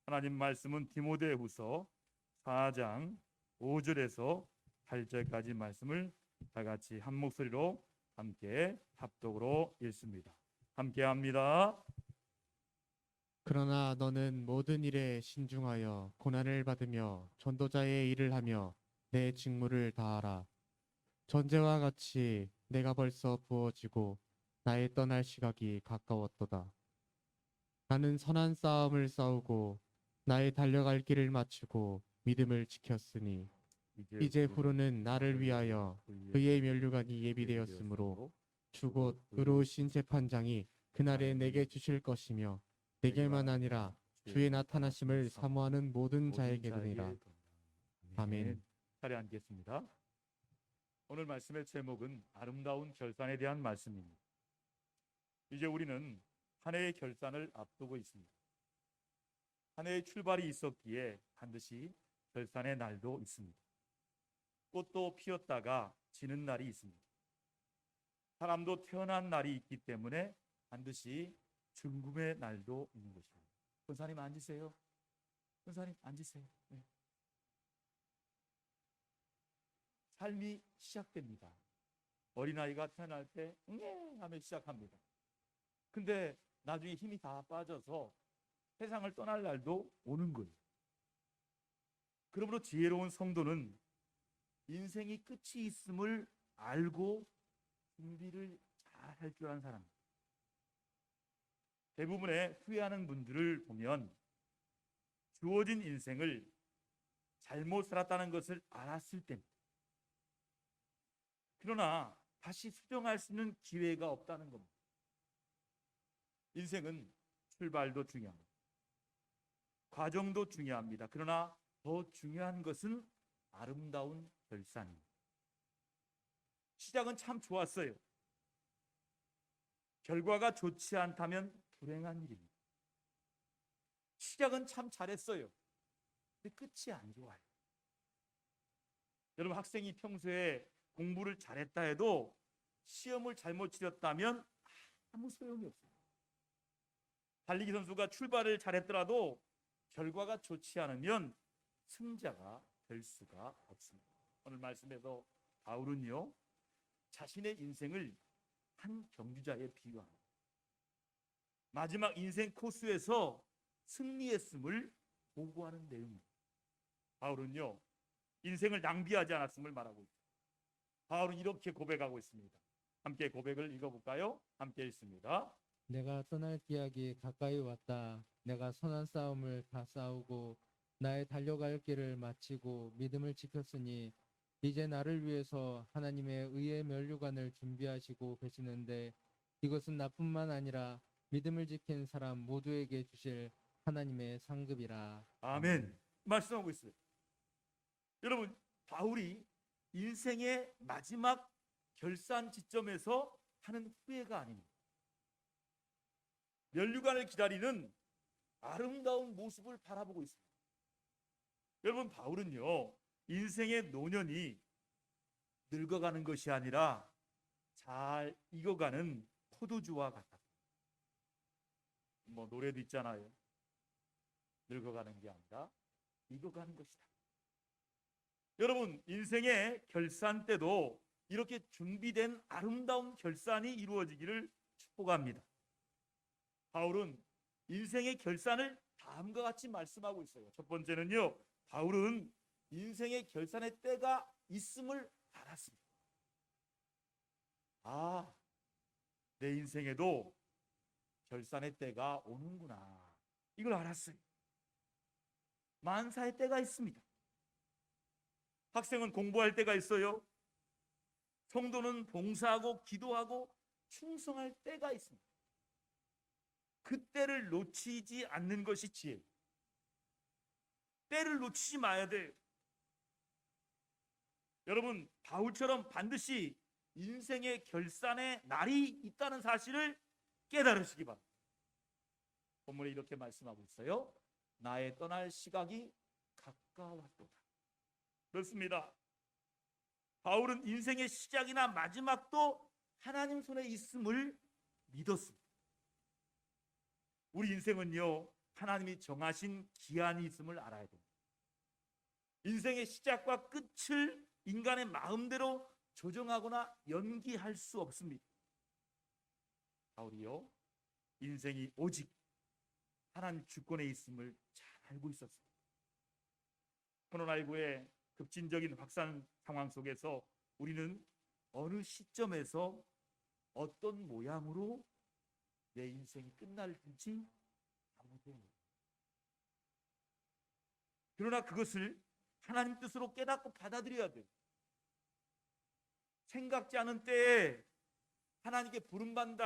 하나님 말씀은 디모데후서 4장 5절에서 8절까지 말씀을 다 같이 한 목소리로 함께 합독으로 읽습니다. 함께 합니다. 그러나 너는 모든 일에 신중하여 고난을 받으며 전도자의 일을 하며 내 직무를 다하라. 전제와 같이 내가 벌써 부어지고 나의 떠날 시각이 가까웠도다. 나는 선한 싸움을 싸우고 나의 달려갈 길을 마치고 믿음을 지켰으니 이제 후로는 나를 위하여 그의 면류관이 예비되었으므로 주곧 의로우신 재판장이 그날에 내게 주실 것이며 내게만 아니라 주의 나타나심을 사모하는 모든 자에게니라. 아멘. 자리에 앉겠습니다. 오늘 말씀의 제목은 아름다운 결산에 대한 말씀입니다. 이제 우리는 한 해의 결산을 앞두고 있습니다. 한 해의 출발이 있었기에 반드시 결산의 날도 있습니다. 꽃도 피었다가 지는 날이 있습니다. 사람도 태어난 날이 있기 때문에 반드시 죽음의 날도 있는 것입니다. 권사님 앉으세요. 권사님 앉으세요. 네. 삶이 시작됩니다. 어린아이가 태어날 때 응애 하며 시작합니다. 근데 나중에 힘이 다 빠져서 세상을 떠날 날도 오는 거예요. 그러므로 지혜로운 성도는 인생이 끝이 있음을 알고 준비를 잘 할 줄 아는 사람입니다. 대부분의 후회하는 분들을 보면 주어진 인생을 잘못 살았다는 것을 알았을 때입니다. 그러나 다시 수정할 수 있는 기회가 없다는 겁니다. 인생은 출발도 중요합니다. 과정도 중요합니다. 그러나 더 중요한 것은 아름다운 결산입니다. 시작은 참 좋았어요. 결과가 좋지 않다면 불행한 일입니다. 시작은 참 잘했어요. 근데 끝이 안 좋아요. 여러분, 학생이 평소에 공부를 잘했다 해도 시험을 잘못 치렀다면 아무 소용이 없어요. 달리기 선수가 출발을 잘했더라도 결과가 좋지 않으면 승자가 될 수가 없습니다. 오늘 말씀에서 바울은요, 자신의 인생을 한 경주자에 비유합니다. 마지막 인생 코스에서 승리했음을 보고하는 내용입니다. 바울은요, 인생을 낭비하지 않았음을 말하고 있습니다. 바울은 이렇게 고백하고 있습니다. 함께 고백을 읽어볼까요? 함께 읽습니다. 내가 떠날 기약이 가까이 왔다. 내가 선한 싸움을 다 싸우고 나의 달려갈 길을 마치고 믿음을 지켰으니 이제 나를 위해서 하나님의 의의 면류관을 준비하시고 계시는데 이것은 나뿐만 아니라 믿음을 지킨 사람 모두에게 주실 하나님의 상급이라. 아멘. 말씀하고 있어요. 여러분, 바울이 인생의 마지막 결산 지점에서 하는 후회가 아닙니다. 면류관을 기다리는 아름다운 모습을 바라보고 있습니다. 여러분, 바울은요, 인생의 노년이 늙어가는 것이 아니라 잘 익어가는 포도주와 같다. 뭐 노래도 있잖아요. 늙어가는 게 아니라 익어가는 것이다. 여러분, 인생의 결산 때도 이렇게 준비된 아름다운 결산이 이루어지기를 축복합니다. 바울은 인생의 결산을 다음과 같이 말씀하고 있어요. 첫 번째는요, 바울은 인생의 결산의 때가 있음을 알았습니다. 아, 내 인생에도 결산의 때가 오는구나. 이걸 알았어요. 만사의 때가 있습니다. 학생은 공부할 때가 있어요. 성도는 봉사하고 기도하고 충성할 때가 있습니다. 그 때를 놓치지 않는 것이 지혜예요. 때를 놓치지 마야 돼요. 여러분, 바울처럼 반드시 인생의 결산의 날이 있다는 사실을 깨달으시기 바랍니다. 본문에 이렇게 말씀하고 있어요. 나의 떠날 시각이 가까웠도다. 그렇습니다. 바울은 인생의 시작이나 마지막도 하나님 손에 있음을 믿었습니다. 우리 인생은요, 하나님이 정하신 기한이 있음을 알아야 됩니다. 인생의 시작과 끝을 인간의 마음대로 조정하거나 연기할 수 없습니다. 바울이요, 인생이 오직 하나님 주권에 있음을 잘 알고 있었습니다. 코로나19의 급진적인 확산 상황 속에서 우리는 어느 시점에서 어떤 모양으로 내 인생이 끝날지 아무도 모릅니다. 그러나 그것을 하나님 뜻으로 깨닫고 받아들여야 돼요. 생각지 않은 때에 하나님께 부름받는다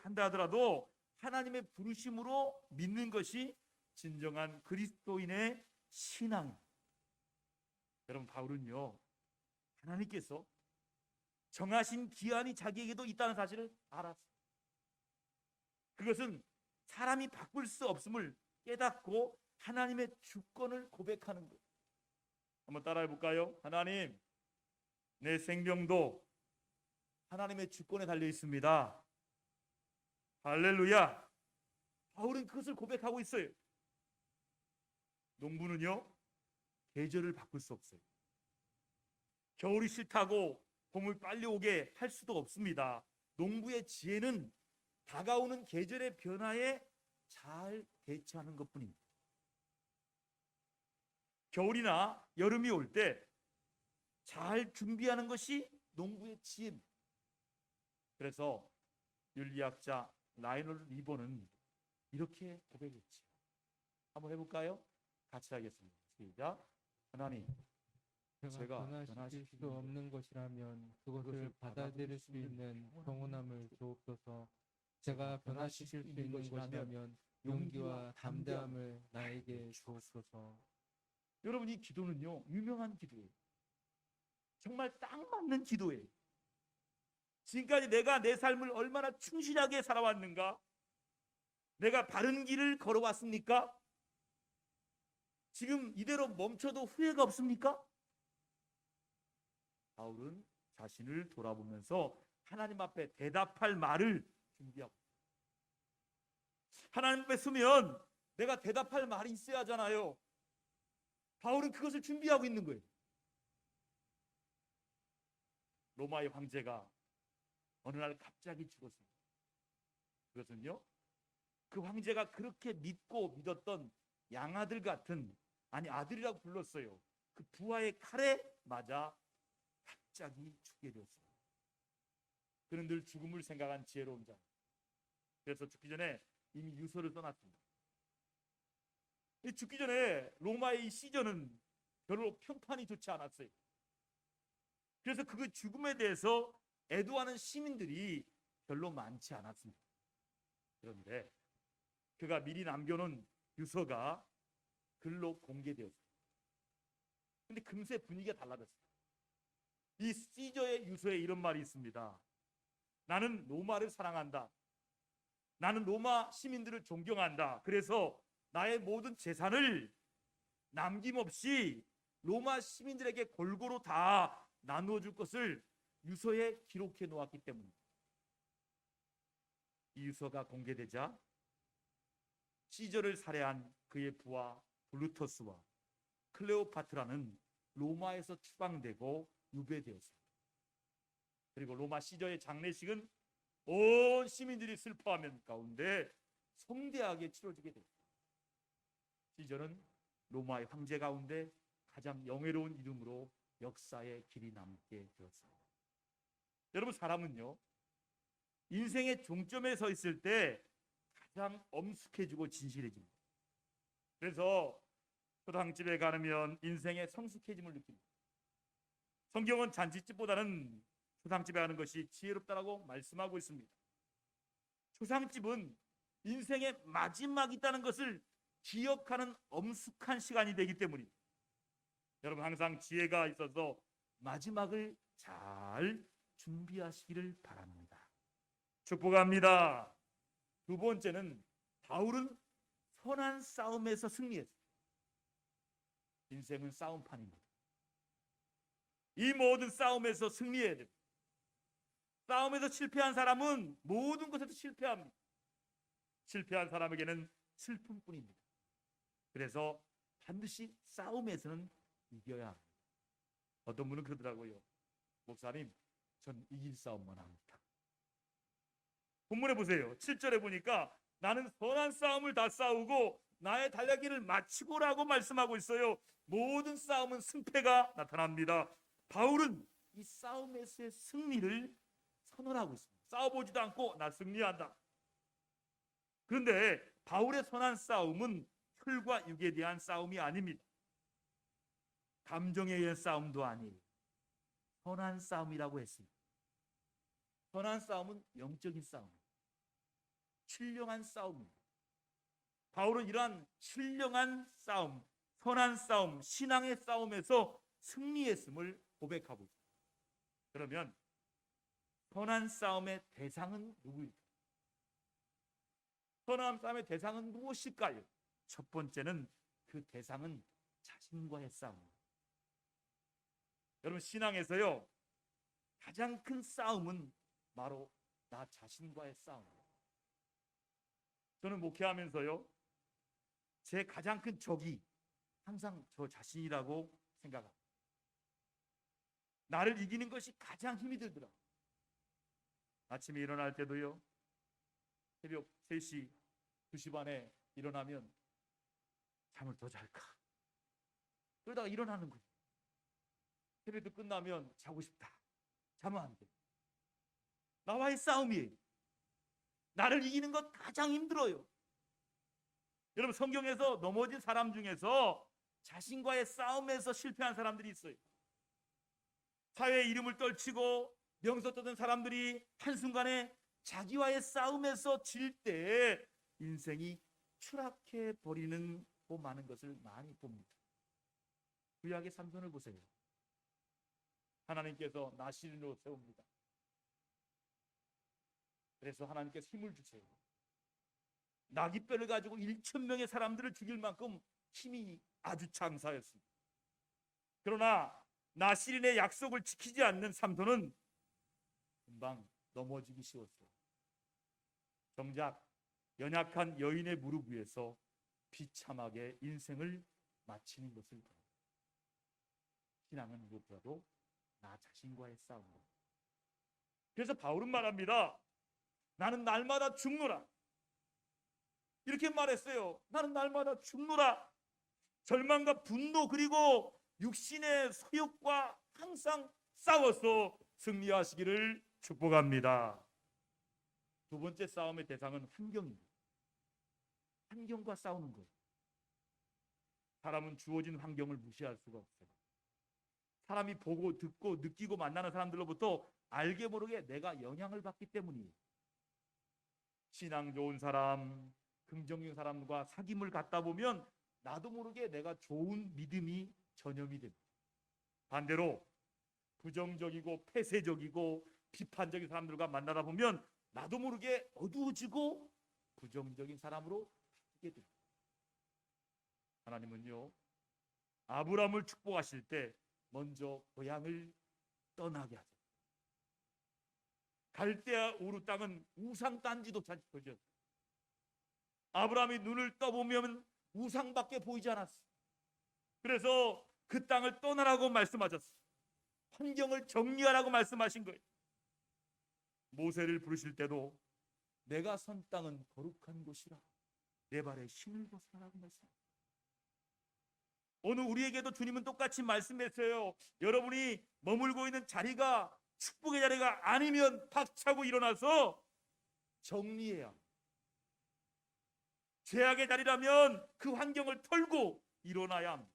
한다 하더라도 하나님의 부르심으로 믿는 것이 진정한 그리스도인의 신앙입니다. 여러분, 바울은요, 하나님께서 정하신 기한이 자기에게도 있다는 사실을 알았어요. 그것은 사람이 바꿀 수 없음을 깨닫고 하나님의 주권을 고백하는 거예요. 한번 따라해 볼까요? 하나님, 내 생명도 하나님의 주권에 달려 있습니다. 할렐루야. 바울은 그것을 고백하고 있어요. 농부는요, 계절을 바꿀 수 없어요. 겨울이 싫다고 봄을 빨리 오게 할 수도 없습니다. 농부의 지혜는 다가오는 계절의 변화에 잘 대처하는 것뿐입니다. 겨울이나 여름이 올 때 잘 준비하는 것이 농부의 지혜입니다. 그래서 윤리학자 라이널 리버는 이렇게 고백했지요. 한번 해볼까요? 같이 하겠습니다. 시작. 하나님, 제가 변화시킬 수 없는 것이라면 그것을 받아들일 수 있는 평온함을 주옵소서. 제가 변화시킬 수 있는 것이라면 용기와 담대함을 나에게 주옵소서. 여러분, 이 기도는요, 유명한 기도예요. 정말 딱 맞는 기도예요. 지금까지 내가 내 삶을 얼마나 충실하게 살아왔는가? 내가 바른 길을 걸어왔습니까? 지금 이대로 멈춰도 후회가 없습니까? 바울은 자신을 돌아보면서 하나님 앞에 대답할 말을 준비하고, 하나님 앞에 서면 내가 대답할 말이 있어야 하잖아요. 바울은 그것을 준비하고 있는 거예요. 로마의 황제가 어느 날 갑자기 죽었습니다. 그것은요, 그 황제가 그렇게 믿고 믿었던 양아들 같은, 아니 아들이라고 불렀어요. 그 부하의 칼에 맞아 갑자기 죽게 되었습니다. 그는 늘 죽음을 생각한 지혜로운 자. 그래서 죽기 전에 이미 유서를 써놨습니다. 죽기 전에 로마의 이 시저는 별로 평판이 좋지 않았어요. 그래서 그 죽음에 대해서 애도하는 시민들이 별로 많지 않았습니다. 그런데 그가 미리 남겨놓은 유서가 글로 공개되었습니다. 근데 금세 분위기가 달라졌어요. 이 시저의 유서에 이런 말이 있습니다. 나는 로마를 사랑한다. 나는 로마 시민들을 존경한다. 그래서 나의 모든 재산을 남김없이 로마 시민들에게 골고루 다 나누어 줄 것을 유서에 기록해 놓았기 때문입니다. 이 유서가 공개되자 시저를 살해한 그의 부하 블루터스와 클레오파트라는 로마에서 추방되고 유배되었습니다. 그리고 로마 시저의 장례식은 온 시민들이 슬퍼하는 가운데 성대하게 치러지게 됩니다. 시저는 로마의 황제 가운데 가장 영예로운 이름으로 역사의 길이 남게 되었습니다. 여러분, 사람은요, 인생의 종점에 서 있을 때 가장 엄숙해지고 진실해집니다. 그래서 초상집에 가면 인생의 성숙해짐을 느낍니다. 성경은 잔치집보다는 초상집에 가는 것이 지혜롭다라고 말씀하고 있습니다. 초상집은 인생의 마지막이 있다는 것을 기억하는 엄숙한 시간이 되기 때문입니다. 여러분, 항상 지혜가 있어서 마지막을 잘 준비하시기를 바랍니다. 축복합니다. 두 번째는 바울은 선한 싸움에서 승리했습니다. 인생은 싸움판입니다. 이 모든 싸움에서 승리해야 됩니다. 싸움에서 실패한 사람은 모든 것에서 실패합니다. 실패한 사람에게는 슬픔뿐입니다. 그래서 반드시 싸움에서는 이겨야 합니다. 어떤 분은 그러더라고요. 목사님, 전 이길 싸움만 합니다. 본문에 보세요. 7절에 보니까 나는 선한 싸움을 다 싸우고 나의 달려기를 마치고라고 말씀하고 있어요. 모든 싸움은 승패가 나타납니다. 바울은 이 싸움에서의 승리를 선언하고 있습니다. 싸워보지도 않고 나 승리한다. 그런데 바울의 선한 싸움은 혈과 육에 대한 싸움이 아닙니다. 감정에 의한 싸움도 아니에요. 선한 싸움이라고 했습니다. 선한 싸움은 영적인 싸움, 신령한 싸움입니다. 바울은 이러한 신령한 싸움, 선한 싸움, 신앙의 싸움에서 승리했음을 고백하고 있습니다. 그러면 선한 싸움의 대상은 누구일까? 선한 싸움의 대상은 무엇일까요? 첫 번째는 그 대상은 자신과의 싸움입니다. 여러분, 신앙에서요 가장 큰 싸움은 바로 나 자신과의 싸움입니다. 저는 목회하면서요 제 가장 큰 적이 항상 저 자신이라고 생각합니다. 나를 이기는 것이 가장 힘이 들더라고요. 아침에 일어날 때도요 새벽 3시, 2시 반에 일어나면 잠을 더 잘까? 그러다가 일어나는 거예요. 새벽도 끝나면 자고 싶다. 자면 안 돼. 나와의 싸움이에요. 나를 이기는 것 가장 힘들어요. 여러분, 성경에서 넘어진 사람 중에서 자신과의 싸움에서 실패한 사람들이 있어요. 사회의 이름을 떨치고 명서 떠든 사람들이 한순간에 자기와의 싸움에서 질 때 인생이 추락해 버리는 고 많은 것을 많이 봅니다. 구약의 삼손을 보세요. 하나님께서 나실인으로 세웁니다. 그래서 하나님께서 힘을 주세요. 나귀뼈를 가지고 1,000명의 사람들을 죽일 만큼 힘이 아주 장사였습니다. 그러나 나실인의 약속을 지키지 않는 삼손은 금방 넘어지기 쉬웠어요. 정작 연약한 여인의 무릎 위에서 비참하게 인생을 마치는 것을 봅니다. 신앙은 무엇보다도 나 자신과의 싸움입니다. 그래서 바울은 말합니다. 나는 날마다 죽노라. 이렇게 말했어요. 나는 날마다 죽노라. 절망과 분노 그리고 육신의 소욕과 항상 싸워서 승리하시기를 축복합니다. 두 번째 싸움의 대상은 환경입니다. 환경과 싸우는 거예요. 사람은 주어진 환경을 무시할 수가 없어요. 사람이 보고 듣고 느끼고 만나는 사람들로부터 알게 모르게 내가 영향을 받기 때문이에요. 신앙 좋은 사람, 긍정적인 사람과 사귐을 갖다 보면 나도 모르게 내가 좋은 믿음이 전염이 됩니다. 반대로 부정적이고 폐쇄적이고 비판적인 사람들과 만나다 보면 나도 모르게 어두워지고 부정적인 사람으로 바뀌게 됩니다. 하나님은요 아브라함을 축복하실 때 먼저 고향을 떠나게 하죠. 갈대아 우르 땅은 우상 딴지도 찾으셨어요. 아브라함이 눈을 떠보면 우상밖에 보이지 않았어요. 그래서 그 땅을 떠나라고 말씀하셨어요. 환경을 정리하라고 말씀하신 거예요. 모세를 부르실 때도 내가 선 땅은 거룩한 곳이라 내 발에 신을 벗어나라고 말씀하셨어요. 오늘 우리에게도 주님은 똑같이 말씀했어요. 여러분이 머물고 있는 자리가 축복의 자리가 아니면 박차고 일어나서 정리해야 합니다. 죄악의 자리라면 그 환경을 털고 일어나야 합니다.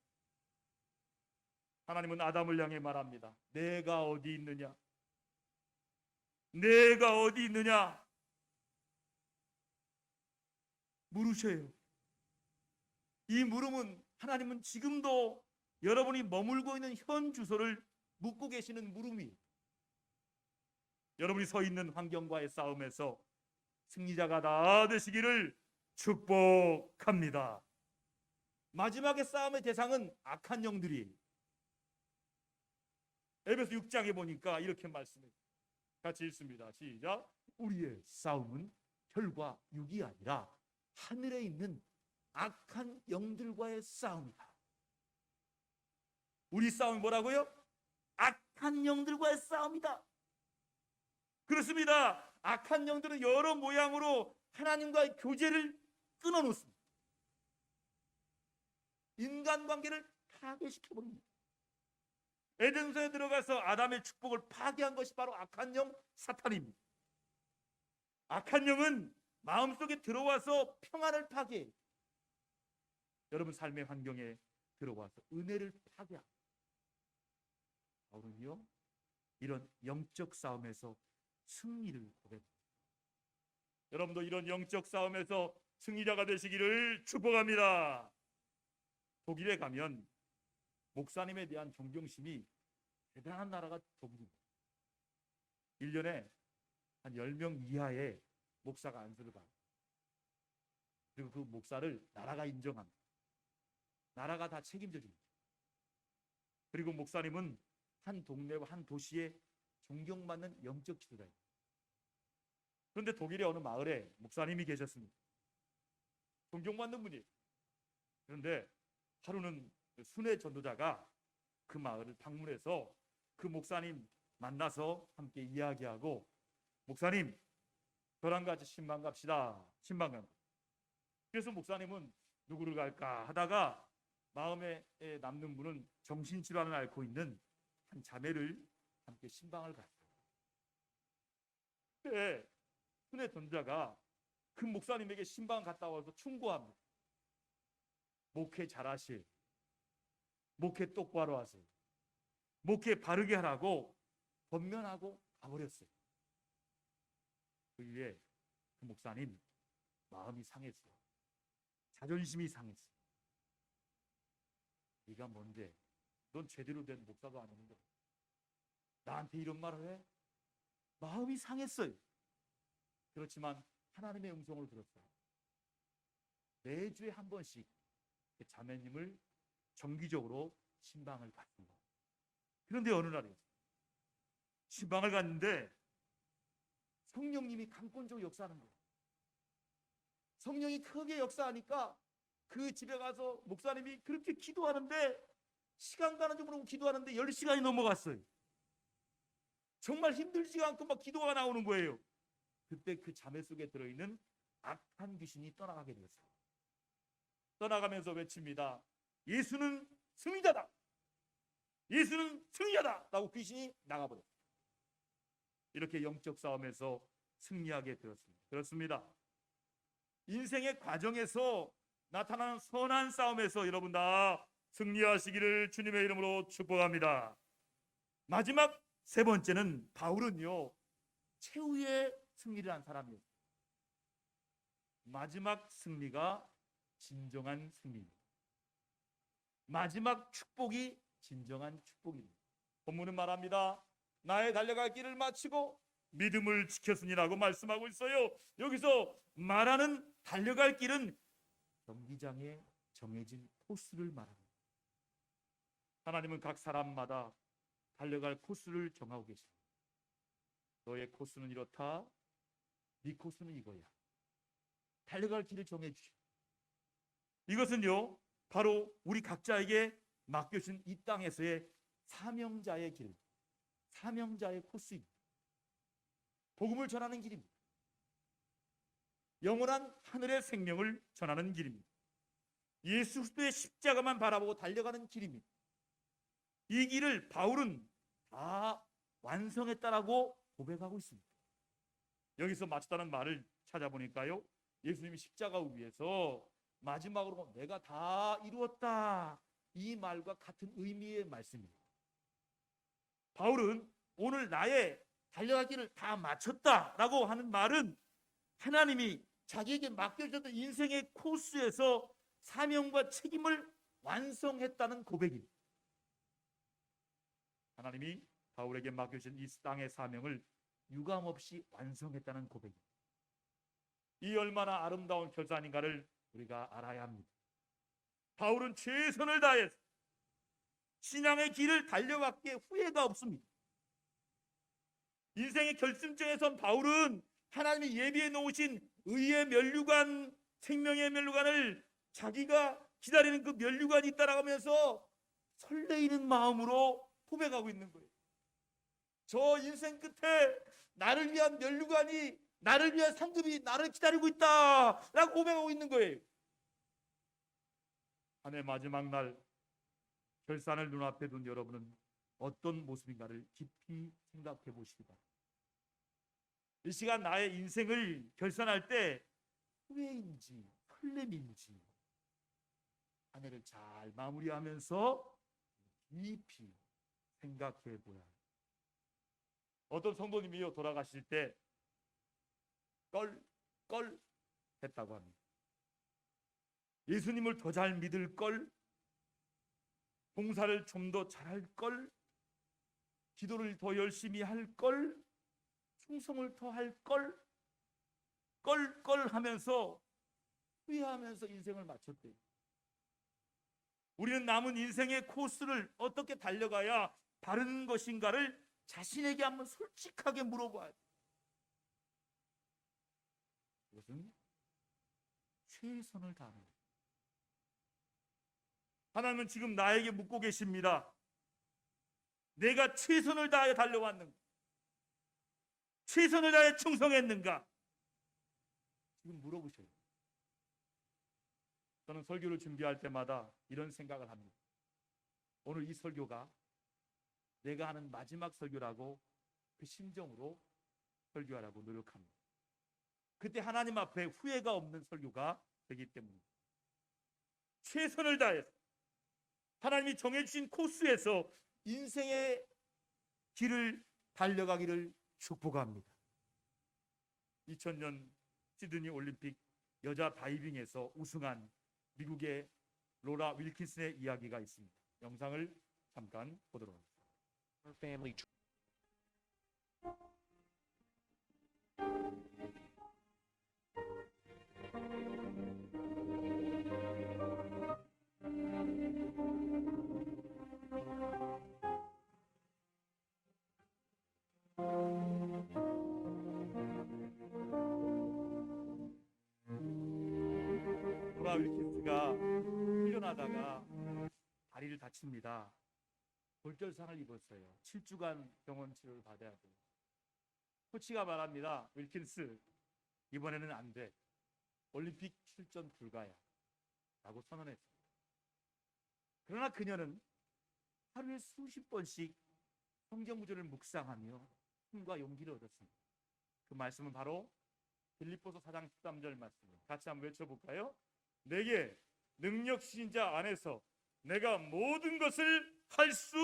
하나님은 아담을 향해 말합니다. 내가 어디 있느냐? 내가 어디 있느냐? 물으셔요. 이 물음은 하나님은 지금도 여러분이 머물고 있는 현 주소를 묻고 계시는 물음이에요. 여러분이 서 있는 환경과의 싸움에서 승리자가 다 되시기를 축복합니다. 마지막의 싸움의 대상은 악한 영들이에요. 에베소 6장에 보니까 이렇게 말씀해요. 같이 읽습니다. 시작. 우리의 싸움은 혈과 육이 아니라 하늘에 있는 악한 영들과의 싸움이다. 우리 싸움이 뭐라고요? 악한 영들과의 싸움이다. 그렇습니다. 악한 영들은 여러 모양으로 하나님과의 교제를 끊어놓습니다. 인간관계를 파괴시켜버립니다. 에덴성에 들어가서 아담의 축복을 파괴한 것이 바로 악한 영 사탄입니다. 악한 영은 마음속에 들어와서 평안을 파괴해요. 여러분 삶의 환경에 들어와서 은혜를 파괴합니다. 바울은요, 이런 영적 싸움에서 승리를 거듭합니다. 여러분도 이런 영적 싸움에서 승리자가 되시기를 축복합니다. 독일에 가면 목사님에 대한 존경심이 대단한 나라가 독일입니다. 1년에 한 10명 이하의 목사가 안수를 받아요. 그리고 그 목사를 나라가 인정합니다. 나라가 다 책임져 줍니다. 그리고 목사님은 한 동네와 한 도시에 존경받는 영적 지도자입니다. 그런데 독일의 어느 마을에 목사님이 계셨습니다. 존경받는 분이에요. 그런데 하루는 순회 전도자가 그 마을을 방문해서 그 목사님 만나서 함께 이야기하고, 목사님 저랑 같이 신방 갑시다. 신방 갑니다. 그래서 목사님은 누구를 갈까 하다가 마음에 남는 분은 정신질환을 앓고 있는 한 자매를 함께 신방을 갔어요. 그때 순회 전도자가 그 목사님에게 신방 갔다 와서 충고합니다. 목회 잘하실, 목회 똑바로 하세요. 목회 바르게 하라고 권면하고 가버렸어요. 그 이후에 그 목사님 마음이 상했어요. 자존심이 상했어요. 네가 뭔데? 넌 제대로 된 목사도 아닌데 나한테 이런 말을 해? 마음이 상했어요. 그렇지만 하나님의 음성을 들었어요. 매주에 한 번씩 자매님을 정기적으로 신방을 갔습니다. 그런데 어느 날에 신방을 갔는데 성령님이 강권적으로 역사하는 거예요. 성령이 크게 역사하니까 그 집에 가서 목사님이 그렇게 기도하는데, 시간 가는 줄 모르고 기도하는데 10시간이 넘어갔어요. 정말 힘들지가 않고 막 기도가 나오는 거예요. 그때 그 자매 속에 들어있는 악한 귀신이 떠나가게 되었어요. 떠나가면서 외칩니다. 예수는 승리자다. 예수는 승리자다. 라고 귀신이 나가버렸어요. 이렇게 영적 싸움에서 승리하게 되었습니다. 그렇습니다. 인생의 과정에서 나타나는 선한 싸움에서 여러분 다 승리하시기를 주님의 이름으로 축복합니다. 마지막 세 번째는 바울은요, 최후의 승리를 한 사람이었어요. 마지막 승리가 진정한 승리입니다. 마지막 축복이 진정한 축복입니다. 본문은 말합니다. 나의 달려갈 길을 마치고 믿음을 지켰으니라고 말씀하고 있어요. 여기서 말하는 달려갈 길은 경기장에 정해진 코스를 말합니다. 하나님은 각 사람마다 달려갈 코스를 정하고 계십니다. 너의 코스는 이렇다. 네 코스는 이거야. 달려갈 길을 정해 주십니다. 이것은요, 바로 우리 각자에게 맡겨진 이 땅에서의 사명자의 길, 사명자의 코스입니다. 복음을 전하는 길입니다. 영원한 하늘의 생명을 전하는 길입니다. 예수 그리스도의 십자가만 바라보고 달려가는 길입니다. 이 길을 바울은 다 완성했다라고 고백하고 있습니다. 여기서 마쳤다는 말을 찾아보니까요, 예수님이 십자가 위에서 마지막으로 내가 다 이루었다, 이 말과 같은 의미의 말씀입니다. 바울은 오늘 나의 달려갈 길을 다 마쳤다라고 하는 말은 하나님이 자기에게 맡겨졌던 인생의 코스에서 사명과 책임을 완성했다는 고백입니다. 하나님이 바울에게 맡겨진 이 땅의 사명을 유감없이 완성했다는 고백입니다. 이 얼마나 아름다운 결단인가를 우리가 알아야 합니다. 바울은 최선을 다해서 신앙의 길을 달려왔기에 후회가 없습니다. 인생의 결승점에 선 바울은 하나님이 예비해 놓으신 의의 면류관, 생명의 면류관을 자기가 기다리는 그 면류관이 있다라고 하면서 설레이는 마음으로 고백하고 있는 거예요. 저 인생 끝에 나를 위한 면류관이, 나를 위한 상급이 나를 기다리고 있다라고 고백하고 있는 거예요. 한 해 마지막 날 결산을 눈앞에 둔 여러분은 어떤 모습인가를 깊이 생각해 보시기 바랍니다. 이 시간 나의 인생을 결산할 때 후회인지 설렘인지 한 해를 잘 마무리하면서 깊이 생각해 보아야 합니다. 어떤 성도님이요, 돌아가실 때 껄 했다고 합니다. 예수님을 더 잘 믿을 걸, 봉사를 좀 더 잘할 걸, 기도를 더 열심히 할 걸, 충성을 더 할 걸, 껄 하면서 후회하면서 인생을 마쳤대요. 우리는 남은 인생의 코스를 어떻게 달려가야 바른 것인가를 자신에게 한번 솔직하게 물어봐야 돼요. 그것은 최선을 다하는 거예요. 하나님은 지금 나에게 묻고 계십니다. 내가 최선을 다해 달려왔는가? 최선을 다해 충성했는가? 지금 물어보셔요. 저는 설교를 준비할 때마다 이런 생각을 합니다. 오늘 이 설교가 내가 하는 마지막 설교라고 그 심정으로 설교하라고 노력합니다. 그때 하나님 앞에 후회가 없는 설교가 되기 때문입니다. 최선을 다해서 하나님이 정해주신 코스에서 인생의 길을 달려가기를 축복합니다. 2000년 시드니 올림픽 여자 다이빙에서 우승한 미국의 로라 윌킨슨의 이야기가 있습니다. 영상을 잠깐 보도록 하겠습니다. Her family 로라 윌킨스가 훈련하다가 다리를 다칩니다. 골절상을 입었어요. 7주간 병원 치료를 받아야 돼요. 코치가 말합니다. 윌킨스, 이번에는 안 돼. 올림픽 출전 불가야 라고 선언했습니다. 그러나 그녀는 하루에 수십 번씩 성경 구절을 묵상하며 힘과 용기를 얻었습니다. 그 말씀은 바로 빌립보서 4장 13절 말씀입니다. 같이 한번 외쳐볼까요? 내게 능력 주신 자 안에서 내가 모든 것을 할 수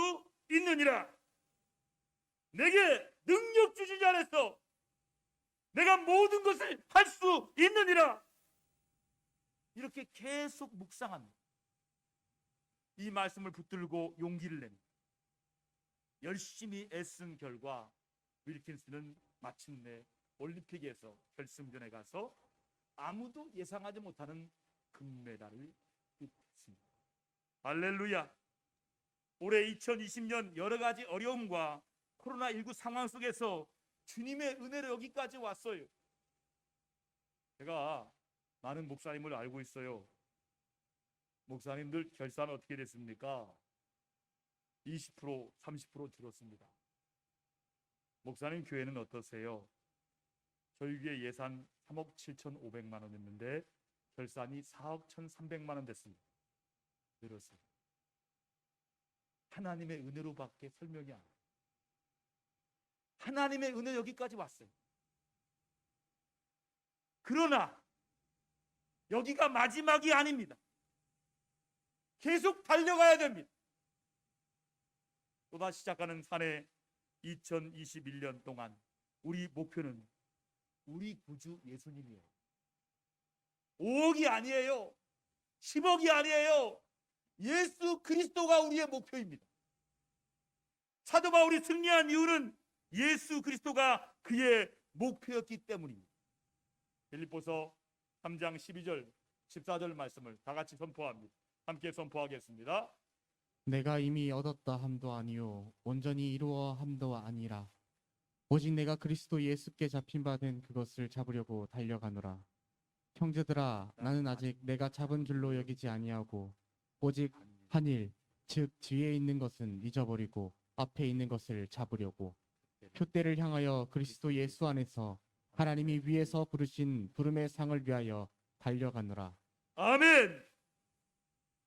있느니라. 내게 능력 주신 자 안에서 내가 모든 것을 할 수 있느니라. 이렇게 계속 묵상합니다. 이 말씀을 붙들고 용기를 냅니다. 열심히 애쓴 결과 윌킨스는 마침내 올림픽에서 결승전에 가서 아무도 예상하지 못하는 금메달을 획득했습니다. 할렐루야. 올해 2020년 여러 가지 어려움과 코로나19 상황 속에서 주님의 은혜로 여기까지 왔어요. 제가 많은 목사님을 알고 있어요. 목사님들 결산 어떻게 됐습니까? 20%, 30% 줄었습니다. 목사님 교회는 어떠세요? 저희 교회 예산 3억 7,500만 원이었는데 결산이 4억 1,300만 원 됐습니다. 늘었습니다. 하나님의 은혜로밖에 설명이 안 돼요. 하나님의 은혜 여기까지 왔어요. 그러나 여기가 마지막이 아닙니다. 계속 달려가야 됩니다. 또다시 시작하는 한 해 2021년 동안 우리 목표는 우리 구주 예수님이에요. 5억이 아니에요. 10억이 아니에요. 예수 그리스도가 우리의 목표입니다. 사도 바울이 승리한 이유는 예수 그리스도가 그의 목표였기 때문입니다. 빌립보서 3장 12절 14절 말씀을 다 같이 선포합니다. 함께 선포하겠습니다. 내가 이미 얻었다 함도 아니요 온전히 이루어 함도 아니라 오직 내가 그리스도 예수께 잡힌 바 된 그것을 잡으려고 달려가노라. 형제들아, 나는 아직 내가 잡은 줄로 여기지 아니하고 오직 한 일, 즉 뒤에 있는 것은 잊어버리고 앞에 있는 것을 잡으려고 표대를 향하여 그리스도 예수 안에서 하나님이 위에서 부르신 부름의 상을 위하여 달려가노라. 아멘.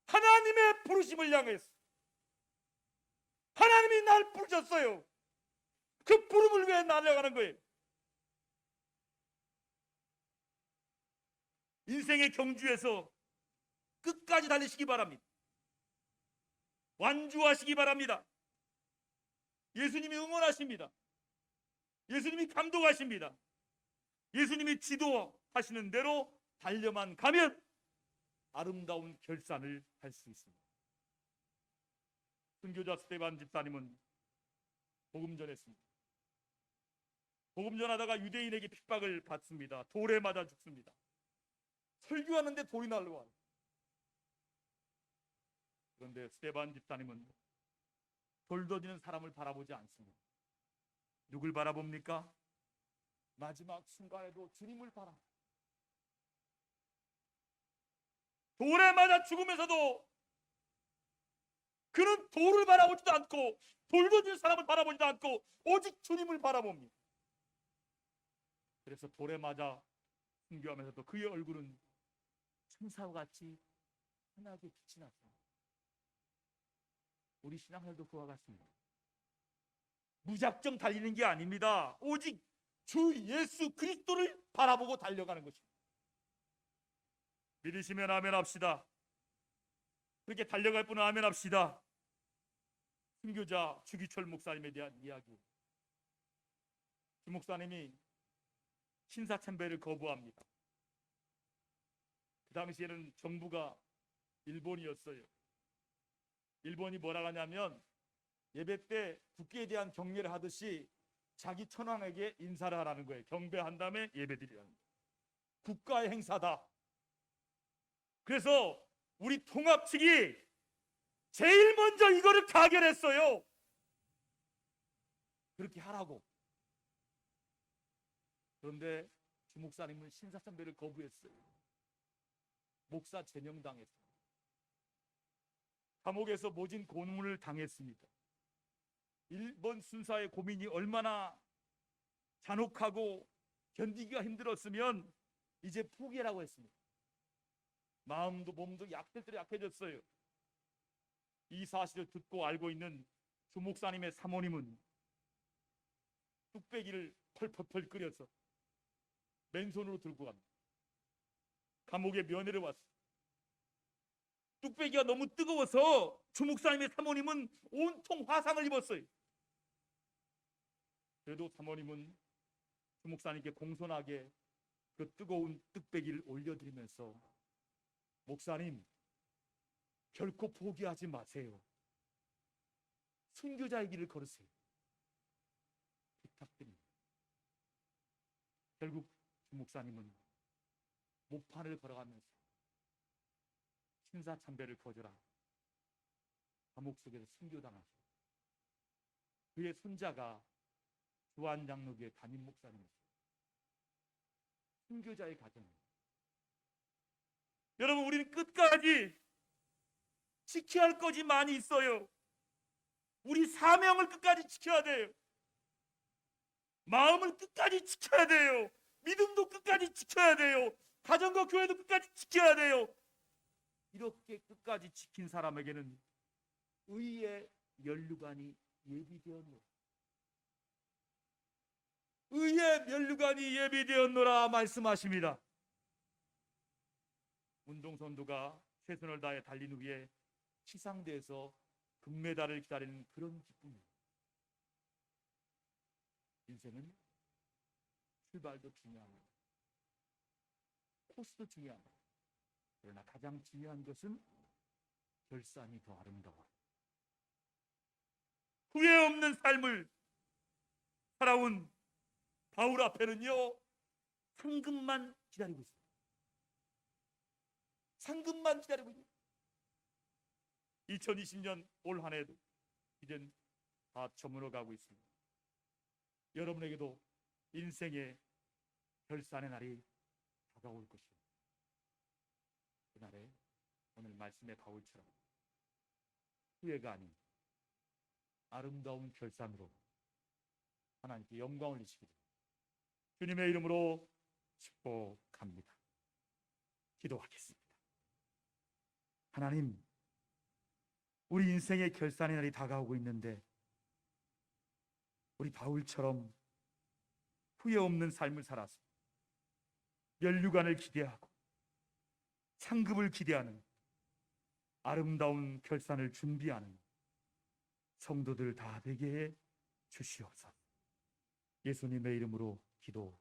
하나님의 부르심을 향해서 하나님이 날 부르셨어요. 그 부름을 위해 날아가는 거예요. 인생의 경주에서 끝까지 달리시기 바랍니다. 완주하시기 바랍니다. 예수님이 응원하십니다. 예수님이 감동하십니다. 예수님이 지도하시는 대로 달려만 가면 아름다운 결산을 할 수 있습니다. 순교자 스테반 집사님은 복음 전했습니다. 복음 전하다가 유대인에게 핍박을 받습니다. 돌에 맞아 죽습니다. 설교하는데 돌이 날라와요. 그런데 스테반 집사님은 돌 던지는 사람을 바라보지 않습니다. 누굴 바라봅니까? 마지막 순간에도 주님을 바라. 돌에 맞아 죽으면서도 그는 돌을 바라보지도 않고 돌 던지는 사람을 바라보지도 않고 오직 주님을 바라봅니다. 그래서 돌에 맞아 순교하면서도 그의 얼굴은 천사와 같이 환하게 빛이 났습니다. 우리 신앙생활도 그와 같습니다. 무작정 달리는 게 아닙니다. 오직 주 예수 그리스도를 바라보고 달려가는 것입니다. 믿으시면 아멘 합시다. 그렇게 달려갈 분은 아멘 합시다. 순교자 주기철 목사님에 대한 이야기. 주 목사님이 신사참배를 거부합니다. 그 당시에는 정부가 일본이었어요. 일본이 뭐라 하냐면 예배 때 국기에 대한 경례를 하듯이 자기 천황에게 인사를 하라는 거예요. 경배한 다음에 예배드리라는 거예요. 국가의 행사다. 그래서 우리 통합 측이 제일 먼저 이거를 가결했어요. 그렇게 하라고. 그런데 주 목사님은 신사참배를 거부했어요. 목사 제명당했습니다. 감옥에서 모진 고문을 당했습니다. 일본 순사의 고민이 얼마나 잔혹하고 견디기가 힘들었으면 이제 포기라고 했습니다. 마음도 몸도 약될 대로 약해졌어요. 이 사실을 듣고 알고 있는 주 목사님의 사모님은 뚝배기를 펄펄펄 끓여서 맨손으로 들고 갑니다. 감옥에 면회를 왔어요. 뚝배기가 너무 뜨거워서 주 목사님의 사모님은 온통 화상을 입었어요. 그래도 사모님은 주 목사님께 공손하게 그 뜨거운 뚝배기를 올려드리면서 목사님, 결코 포기하지 마세요. 순교자의 길을 걸으세요. 부탁드립니다. 결국 주 목사님은 목판을 걸어가면서 신사참배를 거절하고 감옥 속에서 순교당하셨습니다. 그의 손자가 주한장로교의 담임 목사님이었습니다. 순교자의 가정입니다. 여러분, 우리는 끝까지 지켜야 할 것이 많이 있어요. 우리 사명을 끝까지 지켜야 돼요. 마음을 끝까지 지켜야 돼요. 믿음도 끝까지 지켜야 돼요. 가정과 교회도 끝까지 지켜야 돼요. 이렇게 끝까지 지킨 사람에게는 의의 면류관이 예비되었노라. 의의 면류관이 예비되었노라 말씀하십니다. 운동선수가 최선을 다해 달린 후에 시상대에서 금메달을 기다리는 그런 기쁨입니다. 인생은 출발도 중요합니다. 코스도 중요합니다. 그러나 가장 중요한 것은 결산이 더 아름다워. 후회 없는 삶을 살아온 바울 앞에는요, 상급만 기다리고 있습니다. 상급만 기다리고 있습니다. 2020년 올 한 해도 이젠 다 저물어 가고 있습니다. 여러분에게도 인생의 결산의 날이 다가올 것입니다. 그날에 오늘 말씀의 바울처럼 후회가 아닌 아름다운 결산으로 하나님께 영광 올리시기를 주님의 이름으로 축복합니다. 기도하겠습니다. 하나님, 우리 인생의 결산의 날이 다가오고 있는데 우리 바울처럼 후회 없는 삶을 살아서 면류관을 기대하고 상급을 기대하는 아름다운 결산을 준비하는 성도들 다 되게 해 주시옵소서. 예수님의 이름으로 기도